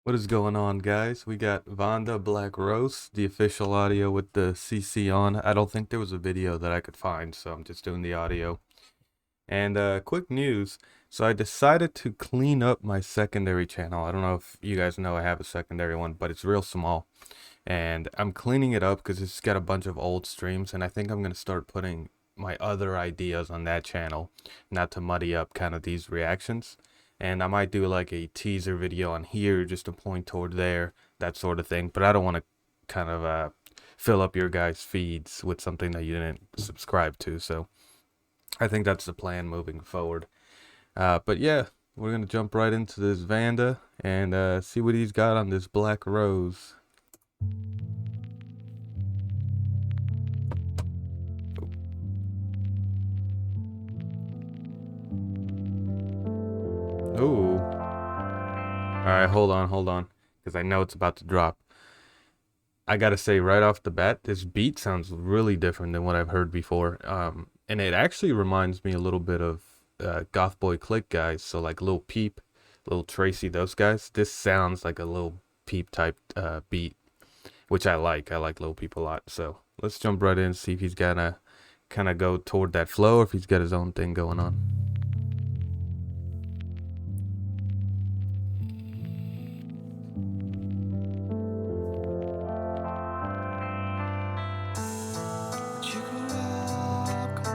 What is going on, guys? We got VannDa Black Rose, the official audio with the CC on. I don't think there was a video that I could find, so I'm just doing the audio. And quick news. So I decided to clean up my secondary channel. I don't know if you guys know I have a secondary one, but it's real small. And I'm cleaning it up because it's got a bunch of old streams, and I think I'm going to start putting my other ideas on that channel, not to muddy up kind of these reactions. And I might do like a teaser video on here just to point toward there, that sort of thing. But I don't want to kind of fill up your guys' feeds with something that you didn't subscribe to. So I think that's the plan moving forward. But yeah, we're going to jump right into this VannDa and see what he's got on this Black Rose. Ooh. Alright, hold on. Because I know it's about to drop. I gotta say, right off the bat, this beat sounds really different than what I've heard before. And it actually reminds me a little bit of Goth Boy Click guys. So like Lil Peep, Lil Tracy, those guys. This sounds like a Lil Peep type beat, which I like. I like Lil Peep a lot. So let's jump right in and see if he's gonna kind of go toward that flow or if he's got his own thing going on.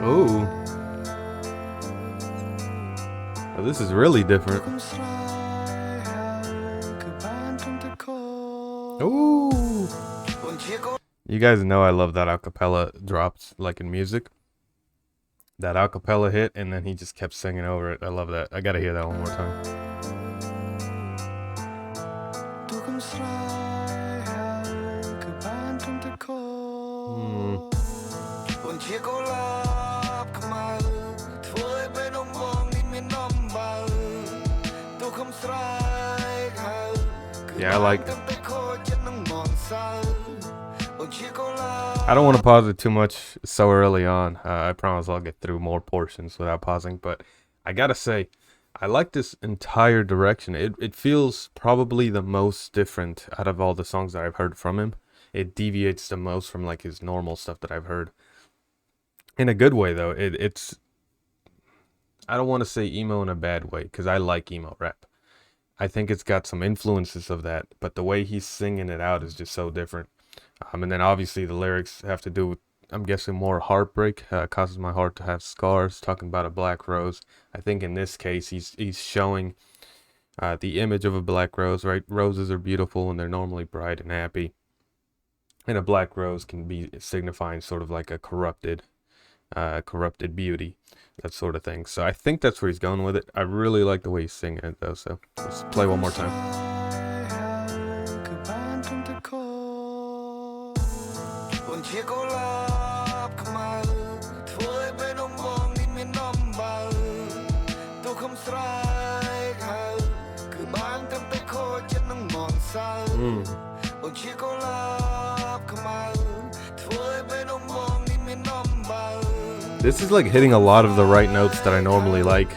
Oh, this is really different. Ooh. You guys know I love that acapella drops like in music. That acapella hit and then he just kept singing over it. I love that. I gotta hear that one more time. Yeah, I like it. I don't want to pause it too much so early on. I promise I'll get through more portions without pausing, but I gotta say, I like this entire direction. It feels probably the most different out of all the songs that I've heard from him. It deviates the most from like his normal stuff that I've heard. In a good way though. It's I don't want to say emo in a bad way because I like emo rap. I think it's got some influences of that, but the way he's singing it out is just so different. And then obviously the lyrics have to do with, I'm guessing, more heartbreak. Causes my heart to have scars. Talking about a black rose. I think in this case he's showing the image of a black rose. Right, roses are beautiful and they're normally bright and happy, and a black rose can be signifying sort of like a corrupted beauty, that sort of thing. So I think that's where he's going with it. I really like the way he's singing it though, so let's play one more time. This is like hitting a lot of the right notes that I normally like.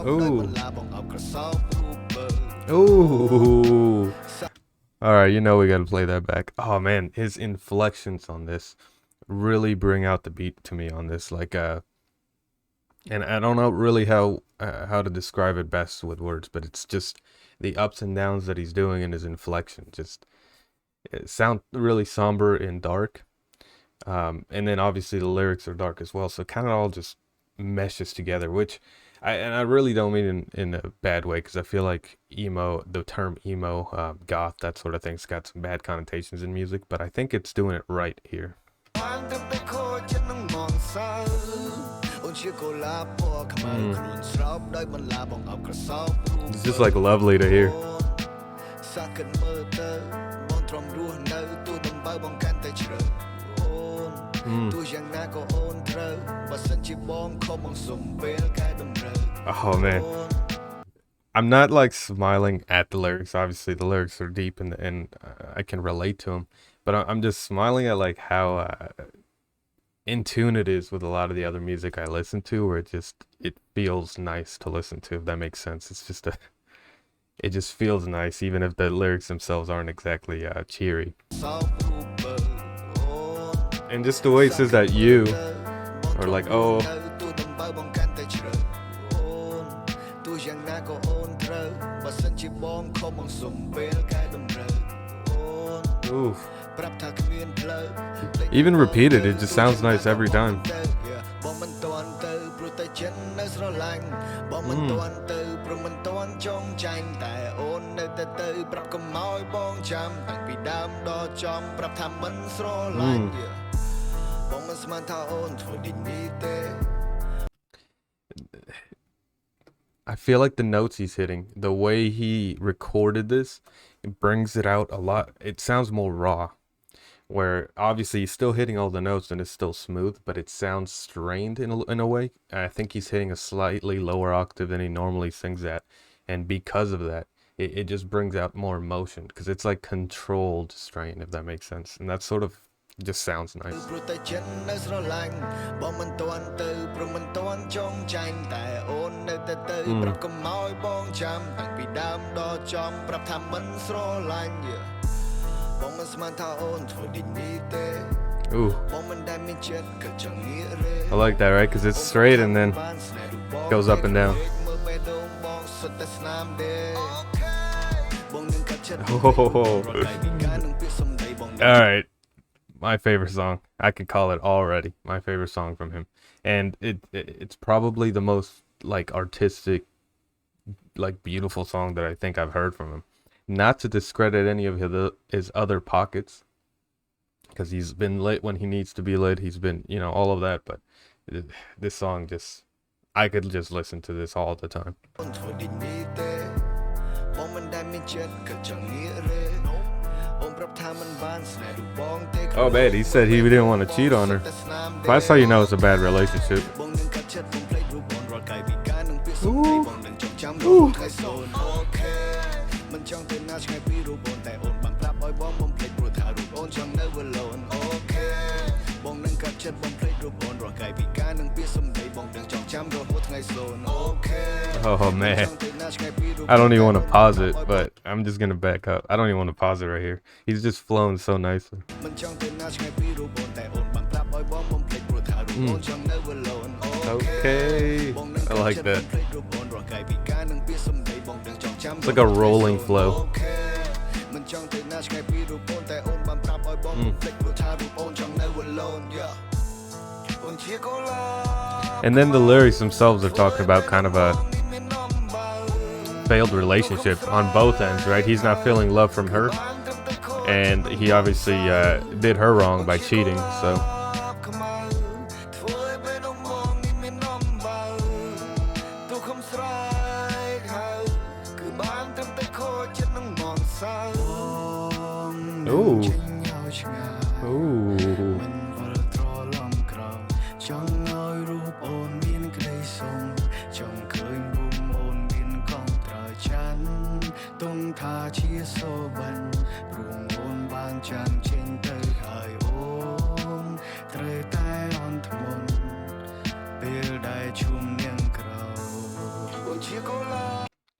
Ooh. Ooh. Alright, you know we gotta play that back. Oh man, his inflections on this really bring out the beat to me on this. Like, and I don't know really how to describe it best with words, but it's just the ups and downs that he's doing in his inflection. Just it sound really somber and dark. And then obviously the lyrics are dark as well, so kind of all just meshes together, which I really don't mean in a bad way, because I feel like emo, the term emo, goth, that sort of thing's got some bad connotations in music, but I think it's doing it right here. It's just like lovely to hear. Oh man, I'm not like smiling at the lyrics. Obviously the lyrics are deep and I can relate to them, but I'm just smiling at like how in tune it is with a lot of the other music I listen to, where it feels nice to listen to, if that makes sense. It just feels nice, even if the lyrics themselves aren't exactly cheery. And just the way it says that you, or like, oh. Oof. Even repeated, it just sounds nice every time. I feel like the notes he's hitting, the way he recorded this, it brings it out a lot. It sounds more raw, where obviously he's still hitting all the notes and it's still smooth, but it sounds strained in a way. I think he's hitting a slightly lower octave than he normally sings at, and because of that, it just brings out more emotion, because it's like controlled strain, if that makes sense. And that sort of just sounds nice. Ooh. I like that, right? Because it's straight and then goes up and down. Oh. All right. My favorite song. I could call it already my favorite song from him. And it's probably the most like artistic, like beautiful song that I think I've heard from him. Not to discredit any of his other pockets, because he's been lit when he needs to be lit. He's been, you know, all of that. But this song just, I could just listen to this all the time. Oh man, he said he didn't want to cheat on her. That's how you know it's a bad relationship. Ooh. Ooh. Oh man, I don't even want to pause it, but I'm just gonna back up. I don't even want to pause it right here. He's just flowing so nicely. Okay, I like that. It's like a rolling flow. And then the lyrics themselves are talking about kind of a failed relationship on both ends, right? He's not feeling love from her, and he obviously did her wrong by cheating, so. Ooh. Ooh.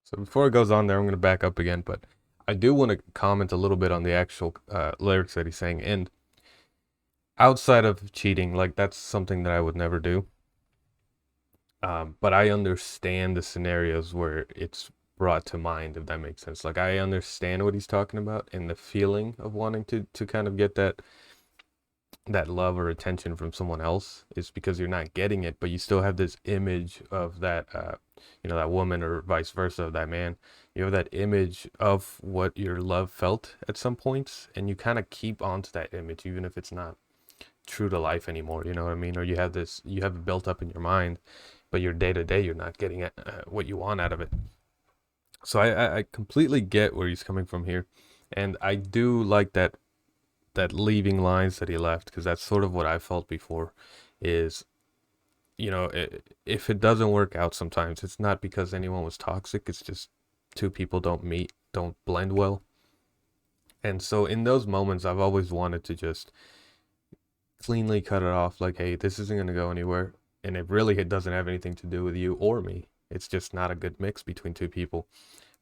So before it goes on there, I'm going to back up again, but I do want to comment a little bit on the actual lyrics that he's saying. And outside of cheating, like, that's something that I would never do. But I understand the scenarios where it's brought to mind, if that makes sense. Like, I understand what he's talking about and the feeling of wanting to kind of get that love or attention from someone else. Is because you're not getting it, but you still have this image of that, that woman, or vice versa, of that man. You have that image of what your love felt at some points, and you kind of keep on to that image, even if it's not true to life anymore, you know what I mean? Or you have it built up in your mind, but your day to day, you're not getting what you want out of it. So I completely get where he's coming from here, and I do like that leaving lines that he left, because that's sort of what I felt before. Is, if it doesn't work out sometimes, it's not because anyone was toxic. It's just two people don't blend well. And so in those moments, I've always wanted to just cleanly cut it off, like, hey, this isn't gonna go anywhere, and it doesn't have anything to do with you or me. It's just not a good mix between two people.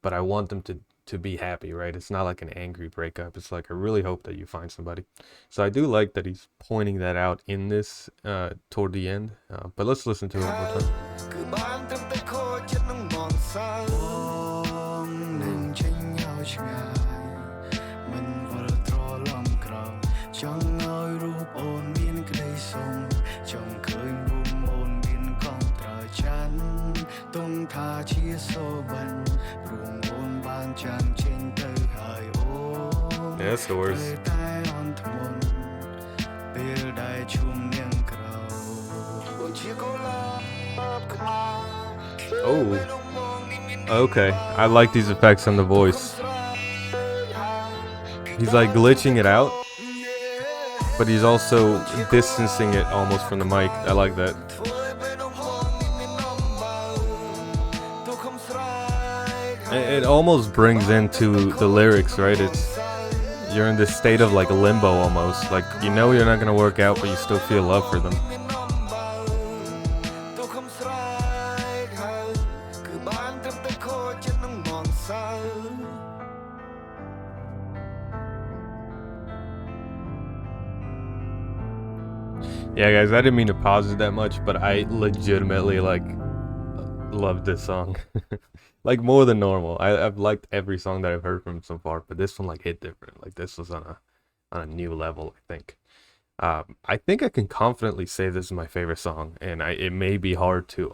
But I want them to be happy, right? It's not like an angry breakup. It's like, I really hope that you find somebody. So I do like that he's pointing that out in this toward the end. But let's listen to it one more time. Yeah, that's the worst. Oh, okay. I like these effects on the voice. He's like glitching it out, but he's also distancing it almost from the mic. I like that. It almost brings into the lyrics, right? You're in this state of like limbo almost. Like, you know you're not gonna work out, but you still feel love for them. Yeah, guys, I didn't mean to pause it that much, but I legitimately like love this song. Like, more than normal. I've liked every song that I've heard from him so far, but this one like hit different. Like, this was on a new level, I think. I think I can confidently say this is my favorite song, and it may be hard to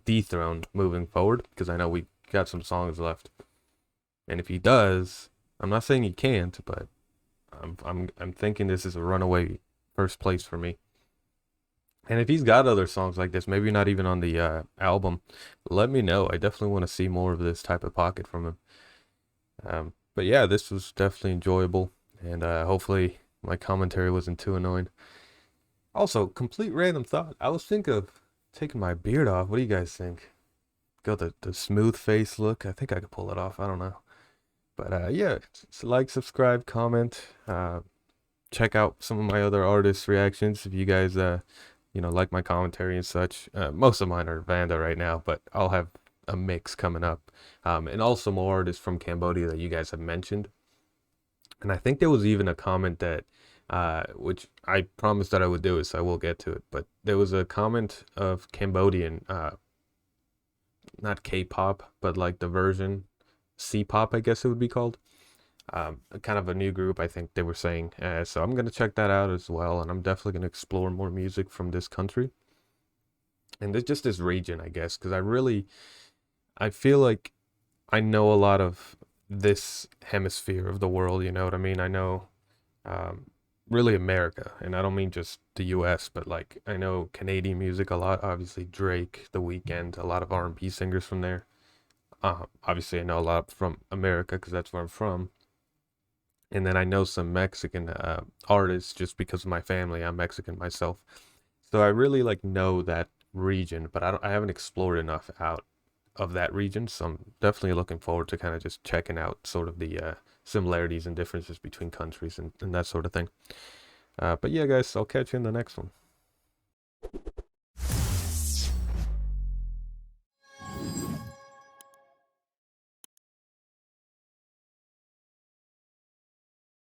dethrone moving forward, because I know we got some songs left. And if he does, I'm not saying he can't, but I'm thinking this is a runaway first place for me. And if he's got other songs like this, maybe not even on the album, let me know. I definitely want to see more of this type of pocket from him. But yeah, this was definitely enjoyable, and hopefully my commentary wasn't too annoying. Also, complete random thought. I was thinking of taking my beard off. What do you guys think? Got the smooth face look. I think I could pull it off. I don't know. But yeah, like, subscribe, comment. Check out some of my other artists' reactions if you guys like my commentary and such. Most of mine are VannDa right now, but I'll have a mix coming up. And also more artists from Cambodia that you guys have mentioned. And I think there was even a comment that, which I promised that I would do it, so I will get to it. But there was a comment of Cambodian, not K-pop, but like the version C-pop, I guess it would be called. Kind of a new group, I think they were saying. So I'm going to check that out as well, and I'm definitely going to explore more music from this country. And it's just this region, I guess, because I feel like I know a lot of this hemisphere of the world, you know what I mean? I know really America, and I don't mean just the US, but like I know Canadian music a lot, obviously Drake, The Weeknd, a lot of R&B singers from there. Obviously I know a lot from America because that's where I'm from. And then I know some Mexican artists just because of my family. I'm Mexican myself. So I really like know that region, but I haven't explored enough out of that region. So I'm definitely looking forward to kind of just checking out sort of the similarities and differences between countries and that sort of thing. But yeah, guys, I'll catch you in the next one.